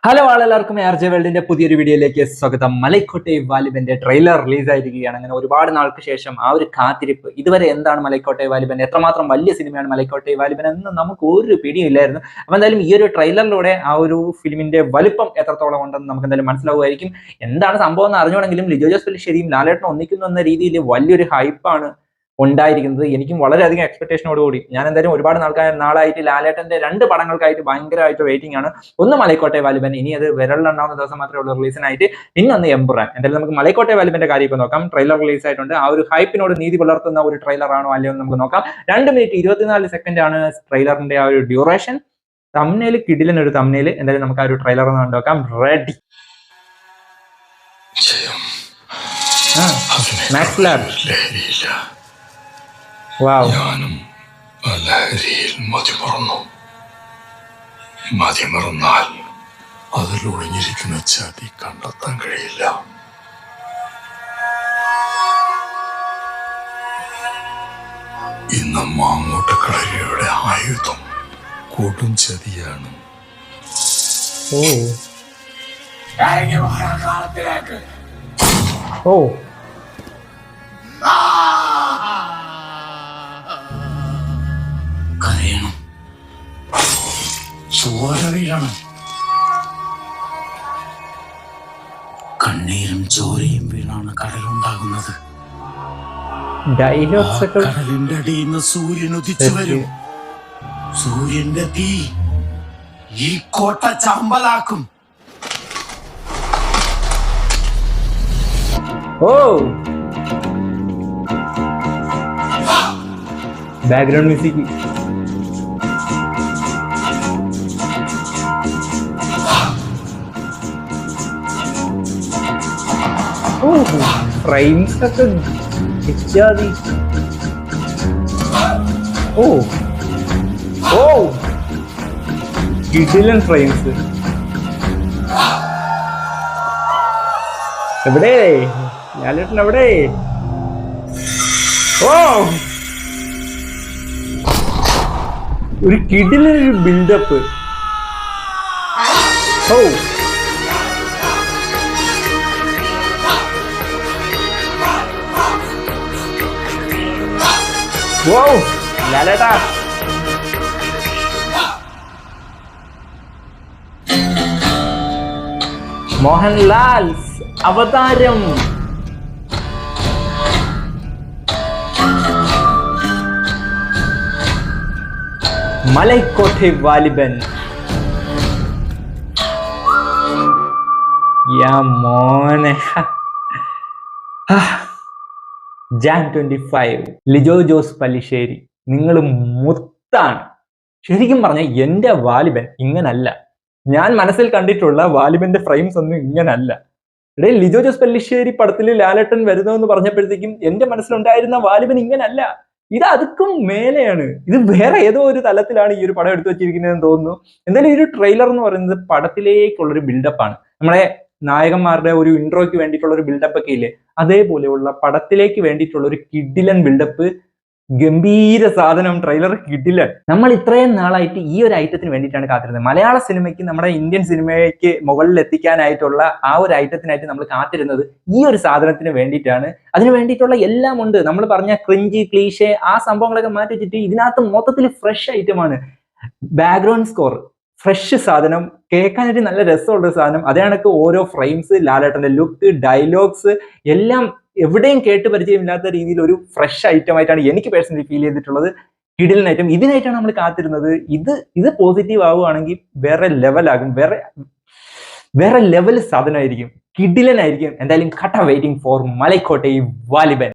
Hello എല്ലാവർക്കും RJ വേൾഡിന്റെ പുതിയൊരു വീഡിയോയിലേക്ക് സ്വാഗതം. മലൈക്കോട്ടെ വാലിബന്റെ ട്രെയിലർ റിലീസ് ആയിരിക്കുകയാണ്. അങ്ങനെ ഒരുപാട് നാൾക്ക് ശേഷം ആ ഒരു കാത്തിരിപ്പ്. ഇതുവരെ എന്താണ് മലൈക്കോട്ടെ വാലിബൻ, എത്രമാത്രം വലിയ സിനിമയാണ് മലൈക്കോട്ടെ വാലിബൻ എന്ന് നമുക്ക് ഒരു പിടിയില്ലായിരുന്നു. അപ്പൊ എന്തായാലും ഈ ഒരു ട്രെയിലറിലൂടെ ആ ഒരു ഫിലിമിന്റെ വലുപ്പം എത്രത്തോളം ഉണ്ടെന്ന് നമുക്ക് എന്തായാലും മനസ്സിലാവുമായിരിക്കും. എന്താണ് സംഭവം എന്ന് അറിഞ്ഞുകൊണ്ടെങ്കിലും ലിജോ ജോസ് പെല്ലിശ്ശേരിയും ലാലേട്ടനും ഒന്നിക്കുന്നു എന്ന രീതിയിൽ വലിയൊരു ഹൈപ്പാണ് ഉണ്ടായിരിക്കുന്നത്. എനിക്കും വളരെയധികം എക്സ്പെക്ടേഷനോട് കൂടി ഞാൻ എന്തായാലും ഒരുപാട് നാളായിട്ട് ലാലേട്ടന്റെ 2 പടങ്ങൾക്കായിട്ട് ഭയങ്കരമായിട്ട് വെയിറ്റിംഗ് ആണ്. ഒന്ന് മലൈക്കോട്ടെ വാലിബൻ, ഇനി അത് വിരലിലുണ്ടാവുന്ന ദിവസം മാത്രമേ ഉള്ളൂ റിലീസിനായിട്ട്. ഒന്ന് എംപുരാൻ. എന്തായാലും നമുക്ക് മലൈക്കോട്ടെ വാലിബന്റെ കാര്യം ഇപ്പൊ നോക്കാം. ട്രെയിലർ റിലീസ് ആയിട്ടുണ്ട്. ആ ഒരു ഹൈപ്പിനോട് നീതി പുലർത്തുന്ന ഒരു ട്രെയിലർ ആണോ അല്ലയോ എന്ന് നമുക്ക് നോക്കാം. 2 മിനിറ്റ് 24 സെക്കൻഡ് ആണ് ട്രെയിലറിന്റെ ആ ഒരു ഡ്യൂറേഷൻ. തംബ്നെയിൽ കിടിലൻ ഒരു തംബ്നെയിൽ. എന്തായാലും നമുക്ക് ആ ഒരു ട്രെയിലർ ഒന്ന് കണ്ടുനോക്കാം. റെഡി. Max lab. ഞാനും ലഹരിയിൽ മതിമറന്നാൽ അതിൽ ഒളിഞ്ഞിരിക്കുന്ന ചതി കണ്ടെത്താൻ കഴിയില്ല. ഇന്ന് മാങ്ങോട്ടക്കളരിയുടെ ആയുധം കൊടും ചതിയാണ്. കരയണം, ചോര വീഴണം, കണ്ണീരും ചോരയും വീണാണ് കടലുണ്ടാകുന്നത്. കടലിന്റെ അടിയിൽ നിന്ന് സൂര്യൻ ഉദിച്ചു വരും. സൂര്യന്റെ തീ ഈ കോട്ട ചാമ്പലാക്കും. Background music. ഫ്രെയിംസ് ഒക്കെ ഇത്യാദി. കിടിലൻ ഫ്രെയിംസ്. എവിടെ ലാലേട്ടൻ എവിടെ? ഒരു കിടിലൊരു ബിൽഡപ്പ്. ലാലേട്ടാ. മോഹൻലാൽ അവതാരം. മലൈക്കോട്ടെ വാലിബൻ. മോനെ. ജാൻ 25. ലിജോ ജോസ് പല്ലിശ്ശേരി, നിങ്ങൾ മുത്താണ്. ശരിക്കും പറഞ്ഞ എന്റെ വാലിബൻ ഇങ്ങനല്ല. ഞാൻ മനസ്സിൽ കണ്ടിട്ടുള്ള വാലിബന്റെ ഫ്രെയിംസ് ഒന്നും ഇങ്ങനല്ല. ലിജോ ജോസ് പല്ലിശ്ശേരി പടത്തിൽ ലാലേട്ടൻ വരുന്നതെന്ന് പറഞ്ഞപ്പോഴത്തേക്കും എന്റെ മനസ്സിലുണ്ടായിരുന്ന വാലിബൻ ഇങ്ങനല്ല. ഇത് അതുക്കും മേലെയാണ്. ഇത് വേറെ ഏതോ ഒരു തലത്തിലാണ് ഈ ഒരു പടം എടുത്തു വെച്ചിരിക്കുന്നതെന്ന് തോന്നുന്നു. എന്തായാലും ഈ ഒരു ട്രെയിലർ എന്ന് പറയുന്നത് പടത്തിലേക്കുള്ളൊരു ബിൽഡപ്പാണ്. നമ്മളെ നായകന്മാരുടെ ഒരു ഇൻട്രോയ്ക്ക് വേണ്ടിയിട്ടുള്ള ഒരു ബിൽഡപ്പ് ഒക്കെ ഇല്ലേ, അതേപോലെയുള്ള പടത്തിലേക്ക് വേണ്ടിയിട്ടുള്ള ഒരു കിടിലൻ ബിൽഡപ്പ്. ഗംഭീര സാധനം. ട്രെയിലർ കിടിലൻ. നമ്മൾ ഇത്രയും നാളായിട്ട് ഈ ഒരു ഐറ്റത്തിന് വേണ്ടിയിട്ടാണ് കാത്തിരുന്നത്. മലയാള സിനിമയ്ക്ക്, നമ്മുടെ ഇന്ത്യൻ സിനിമയ്ക്ക് മുകളിൽ എത്തിക്കാനായിട്ടുള്ള ആ ഒരു ഐറ്റത്തിനായിട്ട് നമ്മൾ കാത്തിരുന്നത് ഈ ഒരു സാധനത്തിന് വേണ്ടിയിട്ടാണ്. അതിന് വേണ്ടിയിട്ടുള്ള എല്ലാം ഉണ്ട്. നമ്മൾ പറഞ്ഞ ക്രിഞ്ചി, ക്ലീഷേ, ആ സംഭവങ്ങളൊക്കെ മാറ്റി വെച്ചിട്ട് ഇതിനകത്ത് മൊത്തത്തിൽ ഫ്രഷ് ഐറ്റമാണ്. ബാക്ക്ഗ്രൗണ്ട് സ്കോർ ഫ്രഷ് സാധനം, കേൾക്കാനായിട്ട് നല്ല രസമുള്ള സാധനം. അതേ കണക്ക് ഓരോ ഫ്രെയിംസ്, ലാലേട്ടന്റെ ലുക്ക്, ഡയലോഗ്സ് എല്ലാം എവിടെയും കേട്ട് പരിചയമില്ലാത്ത രീതിയിൽ ഒരു ഫ്രഷ് ഐറ്റം ആയിട്ടാണ് എനിക്ക് പേഴ്സണലി ഫീൽ ചെയ്തിട്ടുള്ളത്. കിടിലൻ ഐറ്റം. ഇതിനായിട്ടാണ് നമ്മൾ കാത്തിരുന്നത്. ഇത് പോസിറ്റീവ് ആവുകയാണെങ്കിൽ വേറെ ലെവലാകും. വേറെ ലെവൽ സാധനമായിരിക്കും. കിടിലനായിരിക്കും. എന്തായാലും കട്ട വെയിറ്റിംഗ് ഫോർ മലൈക്കോട്ടെ വാലിബൻ.